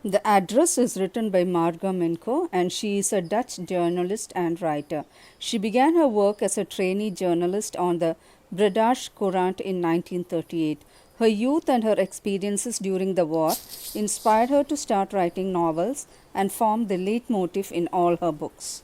The address is written by Marga Minko, and she is a Dutch journalist and writer. She began her work as a trainee journalist on the British Courant in 1938. Her youth and her experiences during the war inspired her to start writing novels and form the leitmotif in all her books.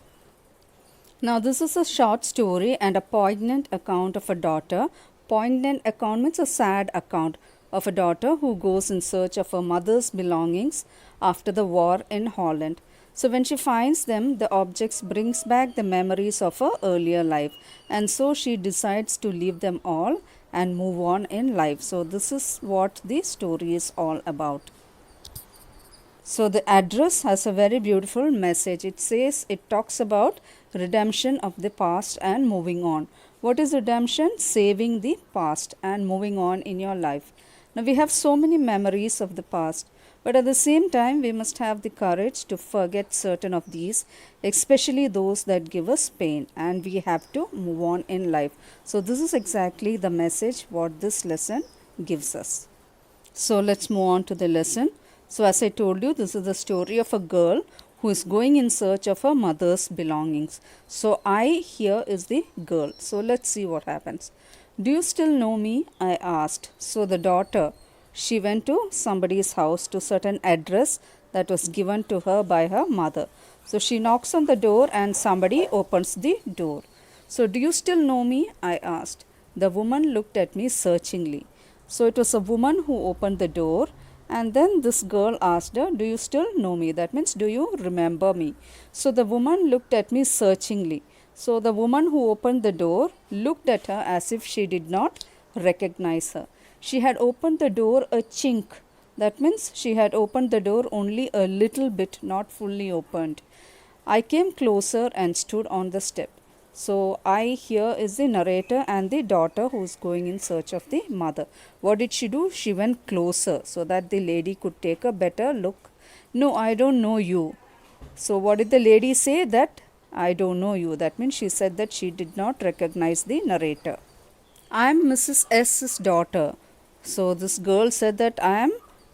Now, this is a short story and a poignant account of a daughter. Poignant account means a sad account of a daughter who goes in search of her mother's belongings after the war in Holland. So, when she finds them, the objects brings back the memories of her earlier life, and so she decides to leave them all and move on in life. So, this is what the story is all about. So the address has a very beautiful message. It says it talks about redemption of the past and moving on. What is redemption? Saving the past and moving on in your life. Now we have so many memories of the past, but at the same time we must have the courage to forget certain of these, especially those that give us pain, and we have to move on in life. So this is exactly the message what this lesson gives us. So let's move on to the lesson. So, as I told you, this is the story of a girl who is going in search of her mother's belongings. So, I here is the girl. So, let's see what happens. Do you still know me? I asked. So, the daughter, she went to somebody's house to certain address that was given to her by her mother. So, she knocks on the door and somebody opens the door. So, do you still know me? I asked. The woman looked at me searchingly. So it was a woman who opened the door, and then this girl asked her, do you still know me? That means, do you remember me? So the woman looked at me searchingly. So the woman who opened the door looked at her as if she did not recognize her. She had opened the door a chink. That means she had opened the door only a little bit, not fully opened. I came closer and stood on the step. So, I here is the narrator and the daughter who is going in search of the mother. What did she do? She went closer so that the lady could take a better look. No, I don't know you. So, what did the lady say? That I don't know you. That means she said that she did not recognize the narrator. I am Mrs. S's daughter. So this girl said that I am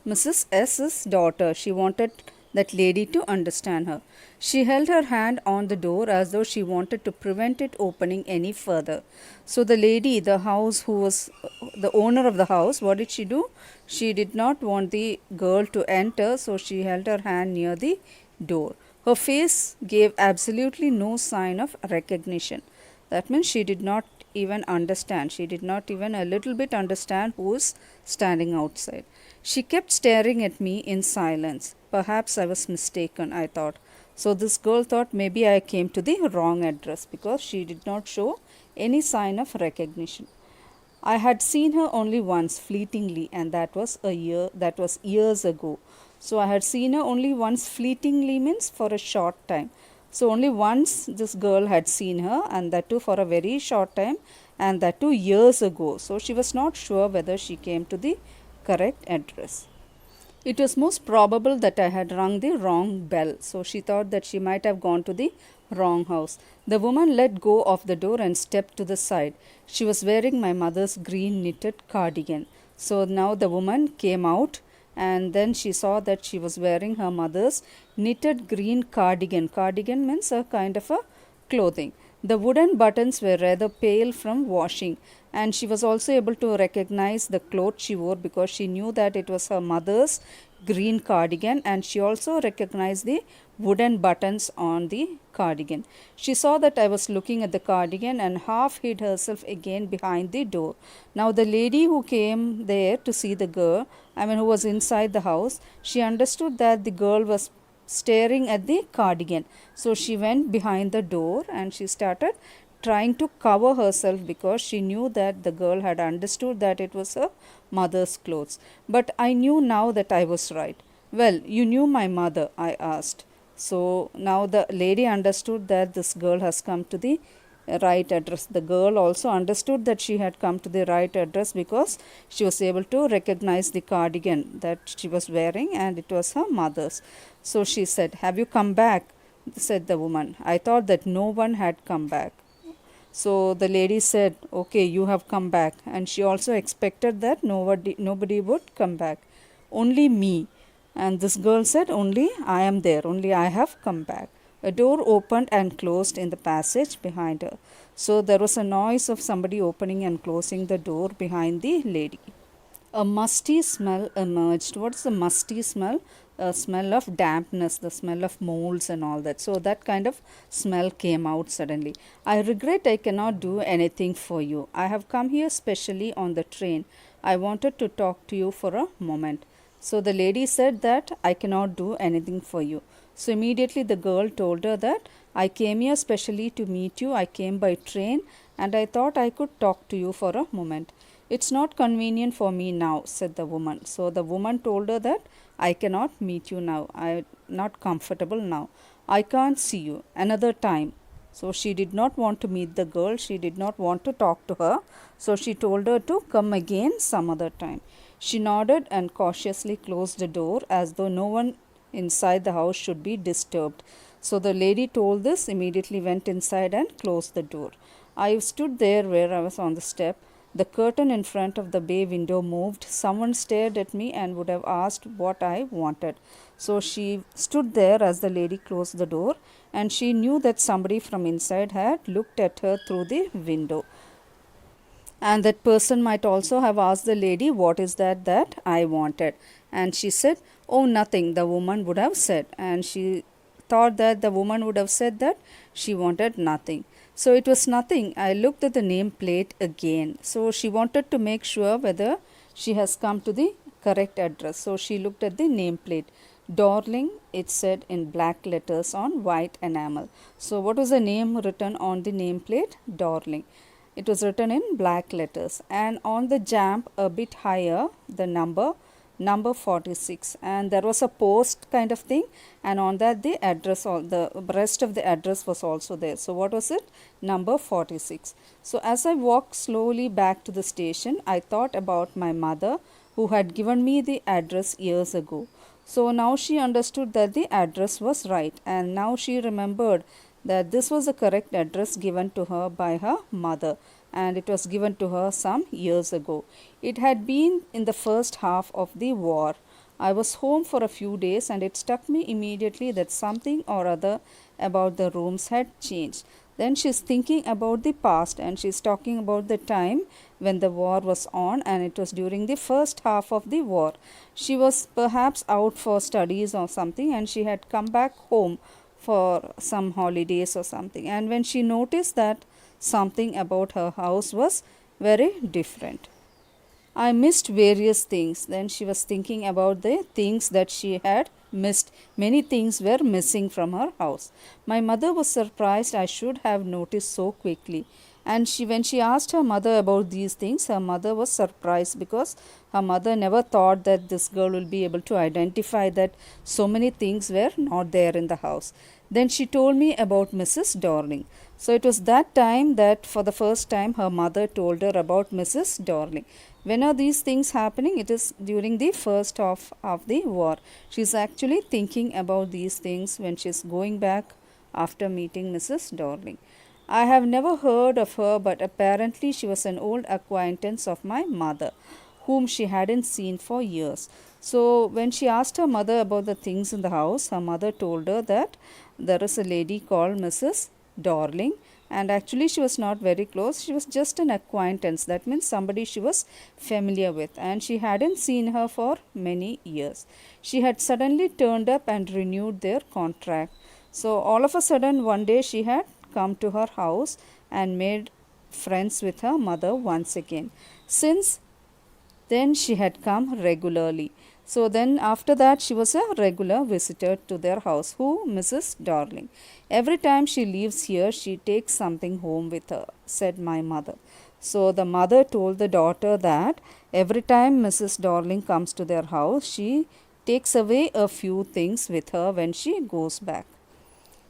Mrs. S's daughter. She wanted that lady to understand her. She held her hand on the door as though she wanted to prevent it opening any further. So the lady, the house who was the owner of the house, what did she do? She did not want the girl to enter, so she held her hand near the door. Her face gave absolutely no sign of recognition. That means she did not even understand. She did not even a little bit understand who is standing outside. She kept staring at me in silence. Perhaps I was mistaken, I thought. So this girl thought maybe I came to the wrong address because she did not show any sign of recognition. I had seen her only once fleetingly, and that was years ago. So I had seen her only once fleetingly means for a short time. So only once this girl had seen her, and that too for a very short time, and that too years ago. So she was not sure whether she came to the correct address. It was most probable that I had rung the wrong bell, so she thought that she might have gone to the wrong house. The woman let go of the door and stepped to the side. She was wearing my mother's green knitted cardigan. So now the woman came out, and then she saw that she was wearing her mother's knitted green cardigan. Cardigan means a kind of a clothing. The wooden buttons were rather pale from washing, and she was also able to recognize the cloth she wore because she knew that it was her mother's green cardigan, and she also recognized the wooden buttons on the cardigan. She saw that I was looking at the cardigan and half hid herself again behind the door. Now, the lady who came there to see the girl, who was inside the house, she understood that the girl was staring at the cardigan. So she went behind the door and she started trying to cover herself because she knew that the girl had understood that it was her mother's clothes. But I knew now that I was right. Well, you knew my mother, I asked. So now the lady understood that this girl has come to the right address. The girl also understood that she had come to the right address because she was able to recognize the cardigan that she was wearing, and it was her mother's. So she said, have you come back? Said the woman. I thought that no one had come back. So the lady said, okay, you have come back. And she also expected that nobody would come back. Only me. And this girl said, only I am there, only I have come back. A door opened and closed in the passage behind her. So there was a noise of somebody opening and closing the door behind the lady. A musty smell emerged. What is the musty smell? A smell of dampness, the smell of molds and all that. So that kind of smell came out suddenly. I regret I cannot do anything for you. I have come here specially on the train. I wanted to talk to you for a moment. So the lady said that I cannot do anything for you. So immediately the girl told her that I came here specially to meet you. I came by train and I thought I could talk to you for a moment. It's not convenient for me now, said the woman. So the woman told her that I cannot meet you now. I'm not comfortable now. I can't see you another time. So she did not want to meet the girl. She did not want to talk to her. So she told her to come again some other time. She nodded and cautiously closed the door as though no one inside the house should be disturbed. So the lady told this, immediately went inside and closed the door. I stood there where I was on the step. The curtain in front of the bay window moved. Someone stared at me and would have asked what I wanted. So she stood there as the lady closed the door, and she knew that somebody from inside had looked at her through the window. And that person might also have asked the lady, what is that I wanted? And she said, oh, nothing, the woman would have said. And she thought that the woman would have said that she wanted nothing. So it was nothing. I looked at the name plate again. So she wanted to make sure whether she has come to the correct address. So she looked at the name plate. Darling, it said in black letters on white enamel. So what was the name written on the name plate? Darling. It was written in black letters, and on the jamb a bit higher the number 46, and there was a post kind of thing, and on that the address, all the rest of the address was also there. So what was it? Number 46. So as I walked slowly back to the station, I thought about my mother who had given me the address years ago. So now she understood that the address was right, and now she remembered that this was the correct address given to her by her mother, and it was given to her some years ago. It had been in the first half of the war. I was home for a few days, and it struck me immediately that something or other about the rooms had changed. Then she's thinking about the past, and she's talking about the time when the war was on, and it was during the first half of the war. She was perhaps out for studies or something, and she had come back home for some holidays or something, and when she noticed that something about her house was very different. I missed various things. Then she was thinking about the things that she had missed. Many things were missing from her house. My mother was surprised I should have noticed so quickly. And when she asked her mother about these things, her mother was surprised because her mother never thought that this girl will be able to identify that so many things were not there in the house. Then she told me about Mrs. Darling. So it was that time that for the first time her mother told her about Mrs. Darling. When are these things happening? It is during the first half of the war. She is actually thinking about these things when she is going back after meeting Mrs. Darling. I have never heard of her, but apparently she was an old acquaintance of my mother, whom she hadn't seen for years. So when she asked her mother about the things in the house, her mother told her that there is a lady called Mrs. Darling, and actually she was not very close. She was just an acquaintance. That means somebody she was familiar with, and she hadn't seen her for many years. She had suddenly turned up and renewed their contract. So all of a sudden one day she had come to her house and made friends with her mother once again. Since then she had come regularly. So then after that she was a regular visitor to their house. Who? Mrs. Darling. Every time she leaves here she takes something home with her, said my mother. So the mother told the daughter that every time Mrs. Darling comes to their house, she takes away a few things with her when she goes back.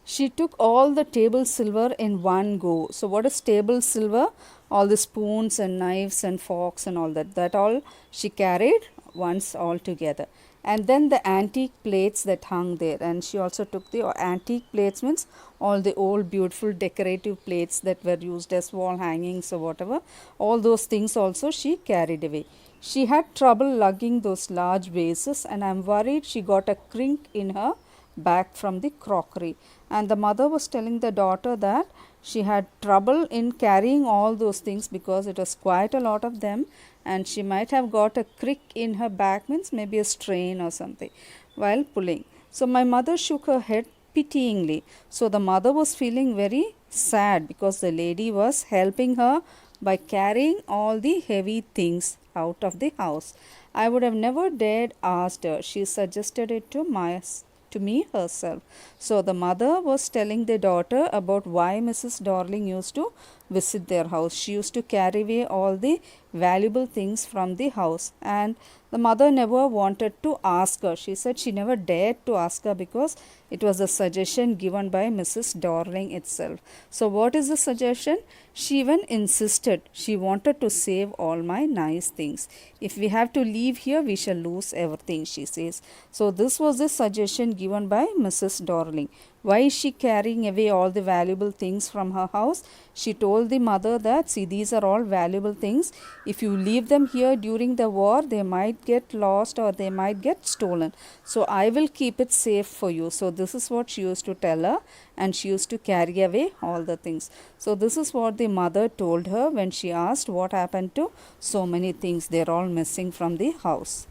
She took all the table silver in one go. So what is table silver? All the spoons and knives and forks and all that. That all she carried once all together. And then the antique plates that hung there. And she also took the antique plates, means all the old beautiful decorative plates that were used as wall hangings or whatever. All those things also she carried away. She had trouble lugging those large vases, and I'm worried she got a crink in her back from the crockery. And the mother was telling the daughter that she had trouble in carrying all those things because it was quite a lot of them, and she might have got a crick in her back, means maybe a strain or something, while pulling. So my mother shook her head pityingly. So the mother was feeling very sad because the lady was helping her by carrying all the heavy things out of the house. I would have never dared asked her. She suggested it to me herself. So the mother was telling the daughter about why Mrs. Darling used to visit their house. She used to carry away all the valuable things from the house, and the mother never wanted to ask her. She said she never dared to ask her because it was a suggestion given by Mrs. Darling itself. So what is the suggestion? She even insisted. She wanted to save all my nice things. If we have to leave here, we shall lose everything, she says. So this was the suggestion given by Mrs. Darling. Why is she carrying away all the valuable things from her house? She told the mother that, see, these are all valuable things. If you leave them here during the war, they might get lost or they might get stolen. So I will keep it safe for you. So this is what she used to tell her, and she used to carry away all the things. So this is what the mother told her when she asked what happened to so many things. They're all missing from the house.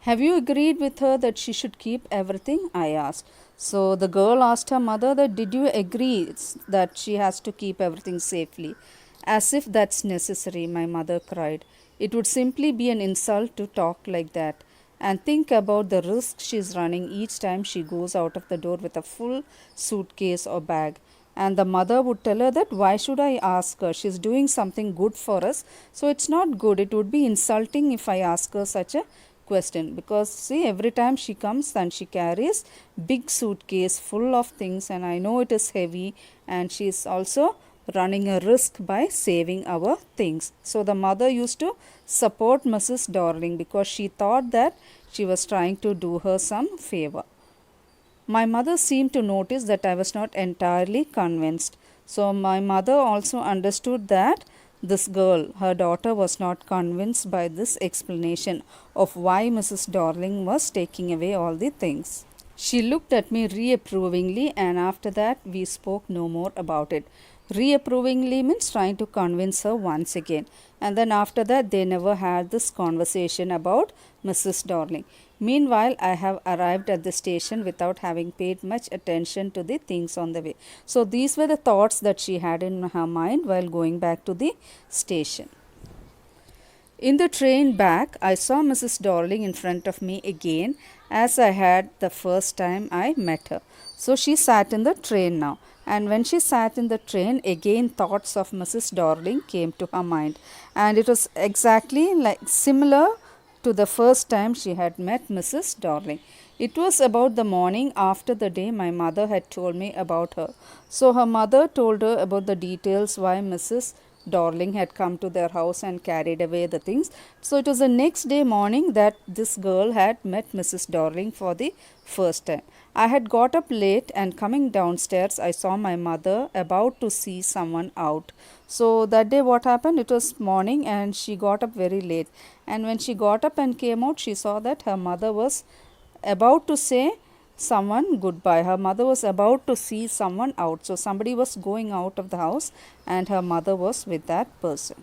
Have you agreed with her that she should keep everything? I asked. So the girl asked her mother that, did you agree that she has to keep everything safely? As if that's necessary, my mother cried. It would simply be an insult to talk like that. And think about the risk she's running each time she goes out of the door with a full suitcase or bag. And the mother would tell her that, why should I ask her? She's doing something good for us. So it's not good. It would be insulting if I ask her such a question, because see, every time she comes and she carries big suitcase full of things, and I know it is heavy, and she is also running a risk by saving our things. So the mother used to support Mrs. Darling because she thought that she was trying to do her some favor. My mother seemed to notice that I was not entirely convinced. So my mother also understood that this girl, her daughter, was not convinced by this explanation of why Mrs. Darling was taking away all the things. She looked at me reapprovingly, and after that we spoke no more about it. Reapprovingly means trying to convince her once again. And then after that they never had this conversation about Mrs. Darling. Meanwhile, I have arrived at the station without having paid much attention to the things on the way. So these were the thoughts that she had in her mind while going back to the station. In the train back, I saw Mrs. Darling in front of me again, as I had the first time I met her. So she sat in the train now. And when she sat in the train, again thoughts of Mrs. Darling came to her mind. And it was exactly like similar to the first time she had met Mrs. Darling. It was about the morning after the day my mother had told me about her. So her mother told her about the details why Mrs. Darling had come to their house and carried away the things. So it was the next day morning that this girl had met Mrs. Darling for the first time. I had got up late, and coming downstairs I saw my mother about to see someone out. So that day what happened? It was morning and she got up very late. And when she got up and came out, she saw that her mother was about to say someone goodbye. Her mother was about to see someone out. So somebody was going out of the house and her mother was with that person.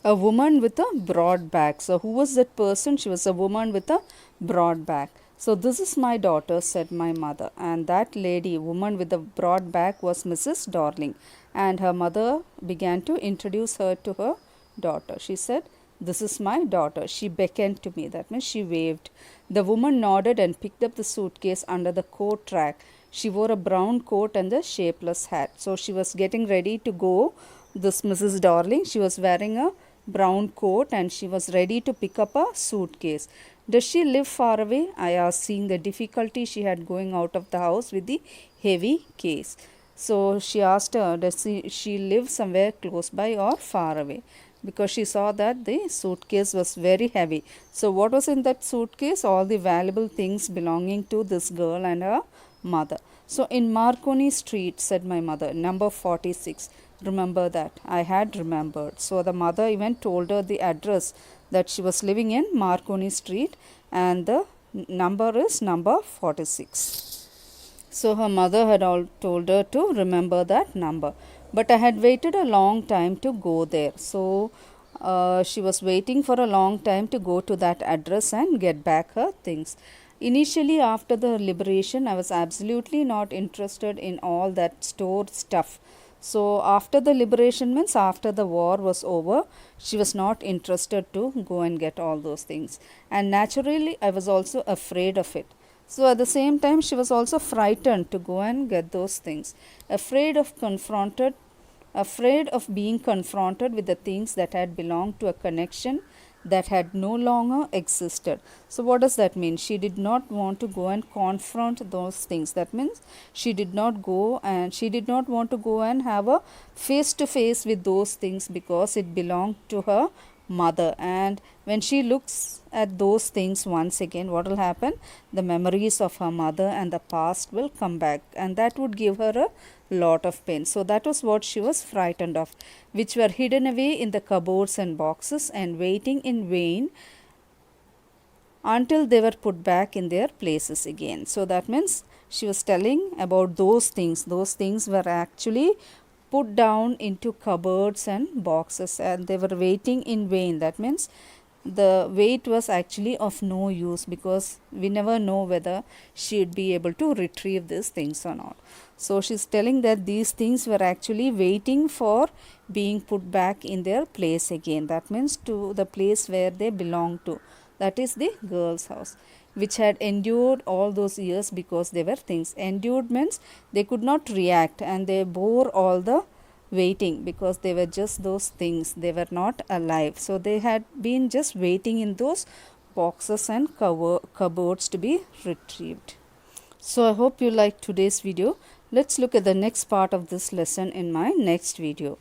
A woman with a broad back. So who was that person? She was a woman with a broad back. So this is my daughter, said my mother. And that lady, woman with the broad back, was Mrs. Darling. And her mother began to introduce her to her daughter. She said, this is my daughter. She beckoned to me. That means she waved. The woman nodded and picked up the suitcase under the coat rack. She wore a brown coat and a shapeless hat. So she was getting ready to go. This Mrs. Darling, she was wearing a brown coat and she was ready to pick up a suitcase. Does she live far away? I asked, seeing the difficulty she had going out of the house with the heavy case. So she asked her, does she live somewhere close by or far away? Because she saw that the suitcase was very heavy. So what was in that suitcase? All the valuable things belonging to this girl and her mother. So in Marconi Street, said my mother, number 46. Remember that. I had remembered. So the mother even told her the address that she was living in Marconi Street, and the number is number 46. So her mother had all told her to remember that number. But I had waited a long time to go there. So she was waiting for a long time to go to that address and get back her things. Initially, after the liberation, I was absolutely not interested in all that stored stuff. So after the liberation means after the war was over, she was not interested to go and get all those things. And naturally, I was also afraid of it. So at the same time, she was also frightened to go and get those things, afraid of being confronted with the things that had belonged to a connection that had no longer existed. So what does that mean? She did not want to go and confront those things. That means she did not want to go and have a face to face with those things because it belonged to her mother. And when she looks at those things once again, what will happen? The memories of her mother and the past will come back, and that would give her a lot of pain. So that was what she was frightened of, which were hidden away in the cupboards and boxes and waiting in vain until they were put back in their places again. So that means she was telling about those things. Those things were actually put down into cupboards and boxes, and they were waiting in vain. That means the wait was actually of no use, because we never know whether she'd be able to retrieve these things or not. So she's telling that these things were actually waiting for being put back in their place again. That means to the place where they belong to. That is the girl's house, which had endured all those years because they were things. Endured means they could not react, and they bore all the waiting because they were just those things. They were not alive. So they had been just waiting in those boxes and cupboards to be retrieved. So I hope you liked today's video. Let's look at the next part of this lesson in my next video.